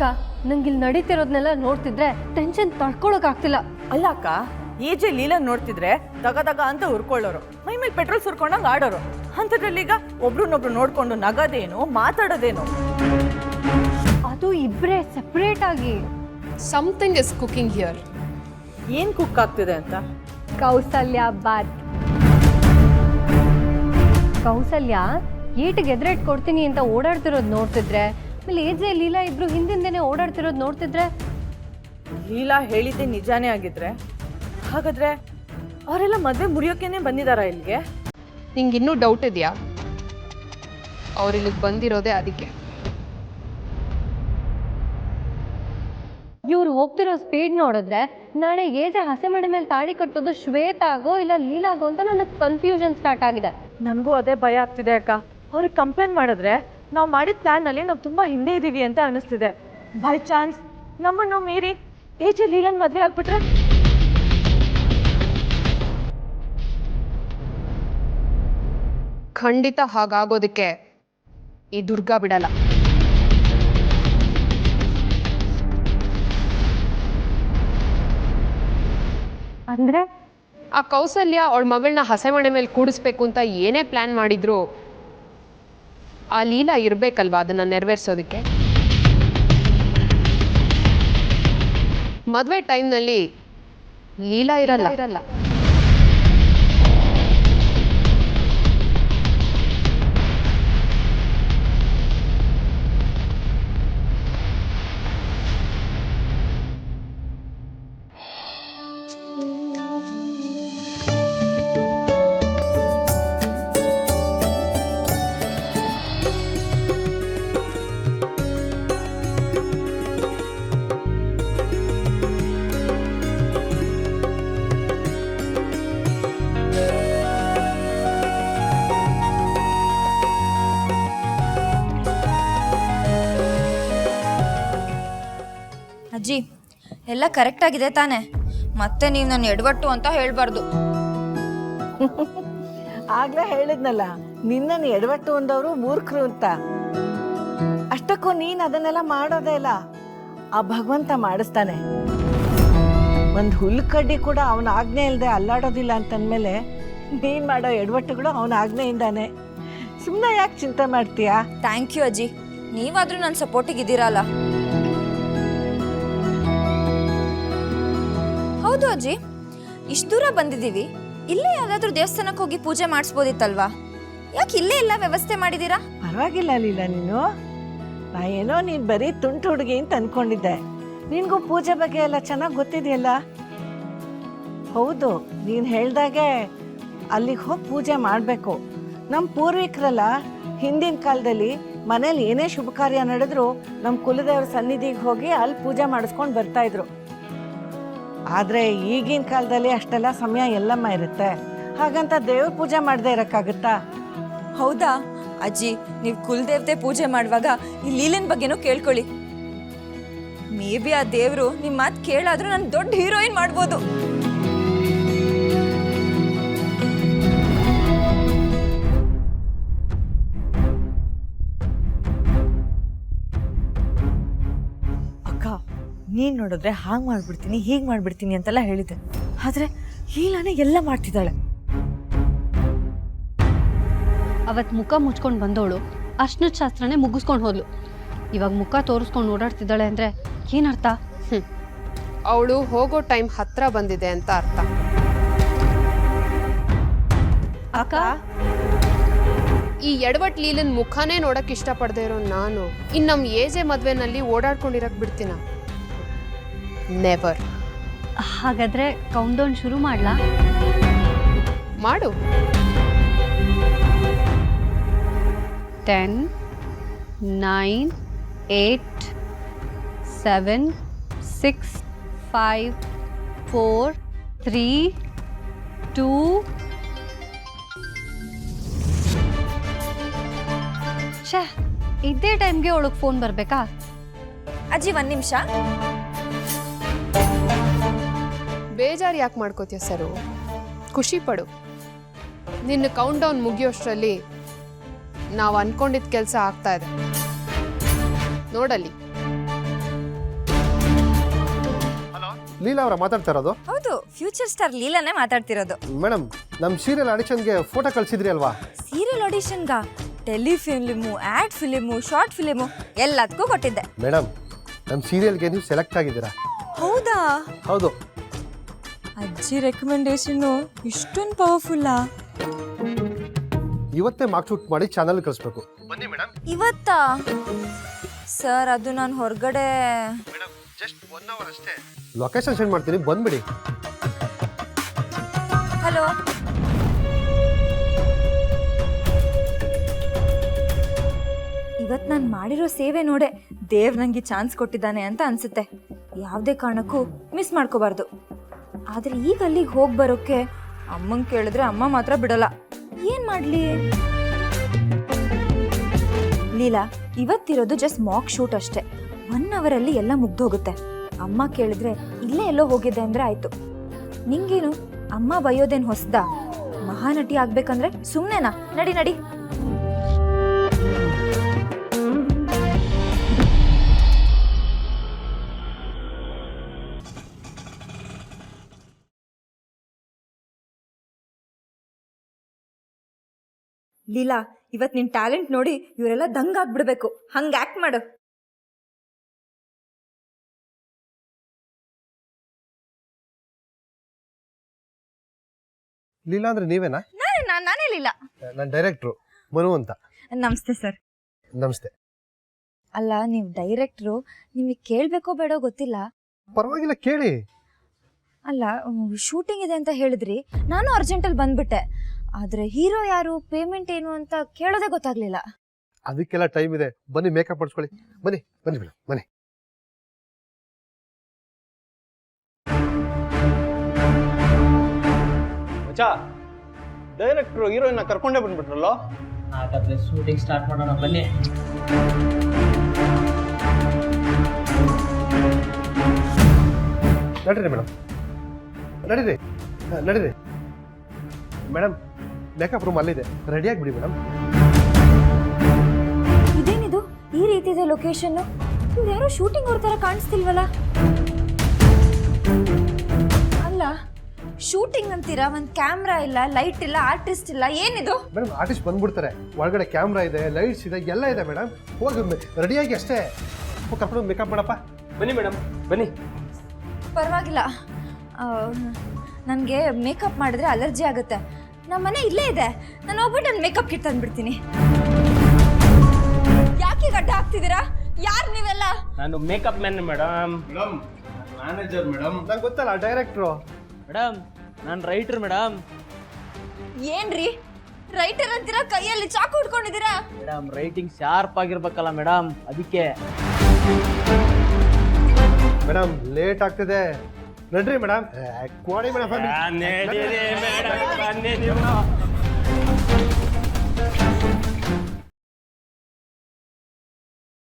ಅಕ್ಕ ನಂಗೆ ಇಲ್ಲಿ ನಡೀತಿರೋದನ್ನೆಲ್ಲ ನೋಡ್ತಿದ್ರೆ ಟೆನ್ಷನ್ ತಡ್ಕೊಳಕ್ಕಾಗ್ತಿಲ್ಲ. ಅಲ್ಲ ಅಕ್ಕ, ಏಜೆ ಲೀಲಾ ನೋಡ್ತಿದ್ರೆ ದಗ ಅಂತ ಹುರ್ಕೊಳ್ಳೋರು, ಮೈ ಮೇಲೆ ಪೆಟ್ರೋಲ್ ಸುರ್ಕೊಂಡಂಗೆ ಆಡೋರು. ಅಂಥದ್ರಲ್ಲೀಗ ಒಬ್ರನ್ನೊಬ್ರು ನೋಡ್ಕೊಂಡು ನಗದೇನು ಮಾತಾಡೋದೇನು? ಅದು ಇಬ್ಬರೇ ಸೆಪ್ರೇಟ್ ಆಗಿ. Something is cooking here. ಏನ್ ಕುಕ್ ಆಗ್ತಿದೆ ಅಂತ? ಕೌಸಲ್ಯ ಬಾತ್. ಕೌಸಲ್ಯ ಏಟಿಗೆ ಎದುರೇಟ್ ಕೊಡ್ತೀನಿ ಅಂತ ಓಡಾಡ್ತಿರೋದು ನೋಡ್ತಿದ್ರೆ, ಆಮೇಲೆ ಏಜೆ ಲೀಲಾ ಇಬ್ರು ಹಿಂದಿಂದೇನೆ ಓಡಾಡ್ತಿರೋದು ನೋಡ್ತಿದ್ರೆ. ಲೀಲಾ ಹೇಳಿದ್ದೆ ನಿಜಾನೇ ಆಗಿದ್ರೆ ಹಾಗಾದ್ರೆ ಅವರೆಲ್ಲ ಮದುವೆ ಮುರಿಯೋಕೆನೆ ಬಂದಿದಾರ ಇಲ್ಲಿಗೆ? ನಿಂಗೆ ಇನ್ನೂ ಡೌಟ್ ಇದೆಯಾ? ಅವ್ರು ಇಲ್ಲಿಗೆ ಬಂದಿರೋದೇ ಅದಕ್ಕೆ. ಇವ್ರು ಹೋಗ್ತಿರೋ ಸ್ಪೀಡ್ ನೋಡಿದ್ರೆ ನಾಳೆ ಏಜೆ ಹಸೆ ಮನೆ ಮೇಲೆ ತಾಳಿ ಕಟ್ಟೋದು ಶ್ವೇತಾಗೋ ಇಲ್ಲ ಲೀಲಾಗೋ ಅಂತ ನನಗೆ ಕನ್ಫ್ಯೂಷನ್ ಸ್ಟಾರ್ಟ್ ಆಗಿದೆ. ನನಗೂ ಅದೇ ಭಯ ಆಗ್ತಿದೆ ಅಕ್ಕ. ಅವ್ರಿಗೆ ಕಂಪ್ಲೇಂಟ್ ಮಾಡಿದ್ರೆ ನಾವು ಮಾಡಿದ ಪ್ಲಾನ್ನಲ್ಲಿ ನಾವು ತುಂಬ ಹಿಂದೆ ಇದ್ದೀವಿ ಅಂತ ಅನಿಸ್ತಿದೆ. ಬೈ ಚಾನ್ಸ್ ನಮ್ಮನ್ನು ಮೀರಿ ಏಜೆ ಲೀಲನ್ ಮದುವೆ ಆಗ್ಬಿಟ್ರೆ? ಖಂಡಿತ ಹಾಗಾಗೋದಕ್ಕೆ ಈ ದುರ್ಗಾ ಬಿಡಲ್ಲ. ಅಂದ್ರೆ ಆ ಕೌಸಲ್ಯ ಅವಳ ಮಗಳನ್ನ ಹಸೆಮಣೆ ಮೇಲೆ ಕೂಡಿಸ್ಬೇಕು ಅಂತ ಏನೇ ಪ್ಲಾನ್ ಮಾಡಿದ್ರು ಆ ಲೀಲಾ ಇರಬೇಕಲ್ವಾ ಅದನ್ನು ನೆರವೇರಿಸೋದಕ್ಕೆ. ಮದುವೆ ಟೈಮ್ನಲ್ಲಿ ಲೀಲಾ ಇರಲ್ಲ. ಅಜ್ಜಿ ಎಲ್ಲ ಕರೆಕ್ಟ್ ಆಗಿದೆ ತಾನೆ? ಮತ್ತೆ ನೀವು ನನ್ನ ಎಡವಟ್ಟು ಅಂತ ಹೇಳ್ಬಾರ್ದು. ಆಗ್ಲೇ ಹೇಳಿದ್ನಲ್ಲ, ನಿನ್ನನ್ನು ಎಡವಟ್ಟು ಅಂದವರು ಮೂರ್ಖರು ಅಂತ. ಅಷ್ಟಕ್ಕೂ ನೀನ್ ಅದನ್ನೆಲ್ಲ ಮಾಡೋದೇ ಇಲ್ಲ, ಆ ಭಗವಂತ ಮಾಡಿಸ್ತಾನೆ. ಒಂದು ಹುಲ್ಕಡ್ಡಿ ಕೂಡ ಅವನ ಆಜ್ಞೆ ಇಲ್ಲದೆ ಅಲ್ಲಾಡೋದಿಲ್ಲ ಅಂತಂದ್ಮೇಲೆ ನೀನ್ ಮಾಡೋ ಎಡವಟ್ಟುಗಳು ಅವನ ಆಜ್ಞೆಯಿಂದಾನೆ. ಸುಮ್ಮನೆ ಯಾಕೆ ಚಿಂತೆ ಮಾಡ್ತೀಯಾ? ಥ್ಯಾಂಕ್ ಯು ಅಜ್ಜಿ, ನೀವಾದ್ರೂ ನನ್ನ ಸಪೋರ್ಟಿಗೆ ಇದ್ದೀರಲ್ಲ. ಹೌದು ಅಜ್ಜಿ, ಇಷ್ಟು ದೂರ ಬಂದಿದ್ದೀವಿ, ಇಲ್ಲೇ ಯಾವ್ದಾದ್ರು ದೇವಸ್ಥಾನಕ್ಕೆ ಹೋಗಿ ಪೂಜೆ ಮಾಡಿಸ್ಬೋದಿತ್ತಲ್ವಾ? ಯಾಕೆ ಇಲ್ಲೇ ಎಲ್ಲ ವ್ಯವಸ್ಥೆ ಮಾಡಿದ್ದೀರಾ? ಪರವಾಗಿಲ್ಲ ಲೀಲಾ, ನಾ ಏನೋ ನೀನ್ ಬರೀ ತುಂಟು ಹುಡುಗಿ ಅಂತ ಅನ್ಕೊಂಡಿದ್ದೆ. ನಿನ್ಗೂ ಪೂಜೆ ಬಗ್ಗೆ ಎಲ್ಲ ಚೆನ್ನಾಗಿ ಗೊತ್ತಿದೆಯಲ್ಲ. ಹೌದು, ನೀನ್ ಹೇಳ್ದಾಗೆ ಅಲ್ಲಿಗೆ ಹೋಗಿ ಪೂಜೆ ಮಾಡಬೇಕು. ನಮ್ಮ ಪೂರ್ವಿಕರಲ್ಲ ಹಿಂದಿನ ಕಾಲದಲ್ಲಿ ಮನೇಲಿ ಏನೇ ಶುಭ ಕಾರ್ಯ ನಡೆದ್ರು ನಮ್ಮ ಕುಲದೇವ್ರ ಸನ್ನಿಧಿಗೆ ಹೋಗಿ ಅಲ್ಲಿ ಪೂಜೆ ಮಾಡಿಸ್ಕೊಂಡು ಬರ್ತಾ ಇದ್ರು. ಆದರೆ ಈಗಿನ ಕಾಲದಲ್ಲಿ ಅಷ್ಟೆಲ್ಲ ಸಮಯ ಎಲ್ಲಮ್ಮ ಇರುತ್ತೆ, ಹಾಗಂತ ದೇವ್ರ ಪೂಜೆ ಮಾಡದೇ ಇರೋಕ್ಕಾಗುತ್ತಾ? ಹೌದಾ ಅಜ್ಜಿ, ನೀವು ಕುಲದೇವತೆ ಪೂಜೆ ಮಾಡುವಾಗ ಈ ಲೀಲನ್ ಬಗ್ಗೆನೂ ಕೇಳ್ಕೊಳ್ಳಿ. ಮೇ ಬಿ ಆ ದೇವರು ನಿಮ್ಮ ಮಾತು ಕೇಳಾದ್ರೂ ನಾನು ದೊಡ್ಡ ಹೀರೋಯಿನ್ ಮಾಡ್ಬೋದು. ಅಕ್ಕ, ನೀನ್ ನೋಡಿದ್ರೆ ಹಾಗೆ ಮಾಡ್ಬಿಡ್ತೀನಿ ಹೀಗೆ ಮಾಡ್ಬಿಡ್ತೀನಿ ಅಂತೆಲ್ಲ ಹೇಳಿದ್ದೆ, ಆದ್ರೆ ಲೀಲಾನೇ ಎಲ್ಲ ಮಾಡ್ತಿದ್ದಾಳೆ. ಅವತ್ತು ಮುಖ ಮುಚ್ಕೊಂಡು ಬಂದವಳು ಅರ್ಶನ ಶಾಸ್ತ್ರನೇ ಮುಗಿಸ್ಕೊಂಡು ಹೋದ್ಲು. ಇವಾಗ ಮುಖ ತೋರಿಸ್ಕೊಂಡು ಓಡಾಡ್ತಿದ್ದಾಳೆ ಅಂದ್ರೆ ಏನರ್ಥ? ಅವಳು ಹೋಗೋ ಟೈಮ್ ಹತ್ರ ಬಂದಿದೆ ಅಂತ ಅರ್ಥ. ಅಕ್ಕ, ಈ ಎಡವಟ್ ಲೀಲನ್ ಮುಖನೇ ನೋಡಕ್ ಇಷ್ಟಪಡದೆ ಇರೋ ನಾನು ಇನ್ನು ನಮ್ಮ ಏಜೆ ಮದ್ವೆನಲ್ಲಿ ಓಡಾಡ್ಕೊಂಡಿರಕ್ ಬಿಡ್ತೀನ? ನೆವರ್. ಹಾಗಾದ್ರೆ ಕೌಂಟ್ ಡೌನ್ ಶುರು ಮಾಡ್ಲಾ? ಮಾಡು. 10, 9, 8, 7, 6, 5, 4, 3, 2. ಛೇ, ಇದೇ ಟೈಮ್ಗೆ ಅವಳಿಗೆ ಫೋನ್ ಬರಬೇಕಾ? ಅಜ್ಜಿ ಒಂದು ನಿಮಿಷ. ಬೇಜಾರು ಯಾಕೆ ಮಾಡ್ಕೋತೀಯ ಸರು? ಖುಷಿ ಪಡು. ನಿನ್ನ ಕೌಂಟ್ ಡೌನ್ ಮುಗಿಯೋಷ್ಟರಲ್ಲಿ ನಾವು ಅನ್ಕೊಂಡಿದ್ದ ಕೆಲಸ ಆಗ್ತಾ ಇದೆ ನೋಡಲ್ಲಿ. ಲೀಲಾ ಅವರ ಮಾತಾಡ್ತಾ ಇರೋದು? ಹೌದು, ಫ್ಯೂಚರ್ ಸ್ಟಾರ್ ಲೀಲಾನೇ ಮಾತಾಡ್ತಿರೋದು. ಮೇಡಮ್, ನಮ್ಮ ಸೀರಿಯಲ್ ಆಡಿಷನ್ಗೆ ಫೋಟೋ ಕಳಿಸಿದ್ರಿ ಅಲ್ವಾ? ಸೀರಿಯಲ್ ಆಡಿಷನ್ಗಾ? Telefilm, ad film, short film ಎಲ್ಲದಕ್ಕೂ ಕೊಟ್ಟಿದ್ದೆ. ಮೇಡಮ್, ನಮ್ಮ ಸೀರಿಯಲ್ಗೆ ನೀವು ಸೆಲೆಕ್ಟ್ ಆಗಿದ್ದೀರಾ. ಹೌದಾ? ಹೌದು. ಅಜ್ಜಿ ರೆಕಮೆಂಡೇಶನ್ನು ಇಷ್ಟೊಂದು ಪವರ್ಫುಲ್ಲಾ? ಇವತ್ತೇ ಮಾರ್ಕ್ ಶೂಟ್ ಮಾಡಿ ಚಾನಲ್ ಕಳಿಸ್ಬೇಕು. ಬನ್ನಿ ಮೇಡಮ್. ಇವತ್ತಾ? ಸರ್, ಅದು ನಾನು ಹೊರಗಡೆ. ಮೇಡಮ್, ಜಸ್ಟ್ 1 ಅವರ್ ಅಷ್ಟೇ. ಲೊಕೇಶನ್ ಸೆಂಡ್ ಮಾಡ್ತೀನಿ, ಬಂದ್ಬಿಡಿ. ಹಲೋ. ಇವತ್ತು ನಾನು ಮಾಡಿರೋ ಸೇವೆ ನೋಡೆ ದೇವ್ ನನಗೆ ಚಾನ್ಸ್ ಕೊಟ್ಟಿದ್ದಾನೆ ಅಂತ ಅನ್ಸುತ್ತೆ. ಯಾವುದೇ ಕಾರಣಕ್ಕೂ ಮಿಸ್ ಮಾಡ್ಕೋಬಾರ್ದು. ಆದರೆ ಈಗ ಅಲ್ಲಿಗೆ ಹೋಗಿ ಬರೋಕ್ಕೆ ಅಮ್ಮಂಗೆ ಕೇಳಿದ್ರೆ ಅಮ್ಮ ಮಾತ್ರ ಬಿಡಲ್ಲ. ಏನು ಮಾಡಲಿ? ಲೀಲಾ, ಇವತ್ತಿರೋದು ಜಸ್ಟ್ ಮಾಕ್ ಶೂಟ್ ಅಷ್ಟೇ. 1 ಅವರಲ್ಲಿ ಎಲ್ಲ ಮುಗ್ದೋಗುತ್ತೆ. ಅಮ್ಮ ಕೇಳಿದ್ರೆ ಇಲ್ಲೇ ಎಲ್ಲೋ ಹೋಗಿದೆ ಅಂದರೆ ಆಯಿತು. ನಿಂಗೇನು ಅಮ್ಮ ಬೈಯೋದೇನು ಹೊಸ್ದಾ? ಮಹಾನಟಿ ಆಗ್ಬೇಕಂದ್ರೆ ಸುಮ್ಮನೆನಾ? ನಡಿ ನಡಿ. ಲೀಲಾ, ಇವತ್ತು ನಿನ್ನ ಟ್ಯಾಲೆಂಟ್ ನೋಡಿ ಇವರೆಲ್ಲ ದಂಗಾಗ್ಬಿಡ್ಬೇಕು. ಹಂಗೆ ಆ್ಯಕ್ಟ್ ಮಾಡು. ಲೀಲಾ ಅಂದ್ರೆ ನೀವೇನಾ? ನಾನೇ ಲೀಲಾ. ನಾನು ಡೈರೆಕ್ಟ್ರು ಮನು ಅಂತ. ನಮಸ್ತೆ ಸರ್. ನಮಸ್ತೆ. ಅಲ್ಲ, ನೀವು ಡೈರೆಕ್ಟ್ರು, ನಿಮಗೆ ಕೇಳಬೇಕೋ ಬೇಡೋ ಗೊತ್ತಿಲ್ಲ. ಪರವಾಗಿಲ್ಲ, ಕೇಳಿ. ಅಲ್ಲ, ಶೂಟಿಂಗ್ ಇದೆ ಅಂತ ಹೇಳಿದ್ರಿ, ನಾನು ಅರ್ಜೆಂಟಲ್ಲಿ ಬಂದ್ಬಿಟ್ಟೆ. ಆದರೆ ಹೀರೋ ಯಾರು, ಪೇಮೆಂಟ್ ಏನು ಅಂತ ಕೇಳೋದೇ ಗೊತ್ತಾಗ್ಲಿಲ್ಲ. ಅದಕ್ಕೆಲ್ಲ ಟೈಮ್ ಇದೆ. ಬನ್ನಿ, ಮೇಕಪ್ ಮಾಡಿಸ್ಕೊಳ್ಳಿ. ಬನ್ನಿ ಬನ್ನಿ ಮೇಡಮ್, ಬನ್ನಿ. ಮಚ್ಚಾ, ಡೈರೆಕ್ಟ್ರು ಹೀರೋಯಿನ್ನ ಕರ್ಕೊಂಡೇ ಬಂದ್ಬಿಟ್ರಲ್ಲೋ. ಹಾಗಾದ್ರೆ ಶೂಟಿಂಗ್ ಸ್ಟಾರ್ಟ್ ಮಾಡೋಣ ಬನ್ನಿ. ನಡೀರಿ ಮೇಡಮ್, ನಡೀರಿ ನಡೀರಿ. ಮೇಡಮ್, ಮೇಕಪ್ ರೂಮ್ ಅಲ್ಲಿದೆ, ರೆಡಿ ಆಗಿಬಿಡಿ ಮೇಡಮ್. ಇದೇನಿದು ಈ ರೀತಿ ಇದೆ ಲೊಕೇಶನ್? ಇವ್ರು ಯಾರೋ ಶೂಟಿಂಗ್ ಅವ್ರ ಥರ ಕಾಣಿಸ್ತಿಲ್ವಲ್ಲ? ಅಲ್ಲ, ಶೂಟಿಂಗ್ ಅಂತೀರಾ, ಒಂದು ಕ್ಯಾಮ್ರಾ ಇಲ್ಲ, ಲೈಟ್ ಇಲ್ಲ, ಆರ್ಟಿಸ್ಟ್ ಇಲ್ಲ, ಏನಿದು? ಮೇಡಮ್, ಆರ್ಟಿಸ್ಟ್ ಬಂದ್ಬಿಡ್ತಾರೆ. ಒಳಗಡೆ ಕ್ಯಾಮ್ರಾ ಇದೆ, ಲೈಟ್ಸ್ ಇದೆ, ಎಲ್ಲ ಇದೆ ಮೇಡಮ್. ಹೋಗಿ ರೆಡಿಯಾಗಿ ಅಷ್ಟೇ ಕರ್ಕೊಂಡು ಮೇಕಪ್ ಮಾಡಪ್ಪ. ಬನ್ನಿ ಮೇಡಮ್, ಬನ್ನಿ. ಪರವಾಗಿಲ್ಲ, ನನಗೆ ಮೇಕಪ್ ಮಾಡಿದ್ರೆ ಅಲರ್ಜಿ ಆಗುತ್ತೆ. ನಮ್ಮ ಮನೆ ಇಲ್ಲೇ ಇದೆ, ನಾನು ಹೋಗ್ಬಿಟ್ಟು ನನ್ನ ಮೇಕಪ್ ಕಿಟ್ ತಂದ್ಬಿಡ್ತೀನಿ. ಯಾಕೆ ಗಡ್ಡ ಹಾಕ್ತಿದ್ದೀರಾ? ಯಾರು ನೀವೆಲ್ಲ? ನಾನು makeup man madam. Madam, manager madam. ನಂಗೆ ಗೊತ್ತಲ್ಲ, ಡೈರೆಕ್ಟ್ರು. ಮೇಡಮ್, ನಾನು ರೈಟರ್ ಮೇಡಮ್. ಏನ್ರಿ ರೈಟರ್ ಅಂತೀರಾ? ಕೈಯಲ್ಲಿ ಚಾಕು ಹಿಡ್ಕೊಂಡಿದ್ದೀರಾ? ಮೇಡಮ್, ರೈಟಿಂಗ್ ಶಾರ್ಪ್ ಆಗಿರ್ಬೇಕಲ್ಲ ಮೇಡಮ್, ಅದಕ್ಕೆ. ಮೇಡಮ್, ಲೇಟ್ ಆಗ್ತಿದೆ, ನಡ್ರಿ ಮೇಡಮ್. ಕೊಡಿ ಮೇಡಮ್. ನಡೀರಿ ಮೇಡಮ್, ಬನ್ನಿ ನೀವು.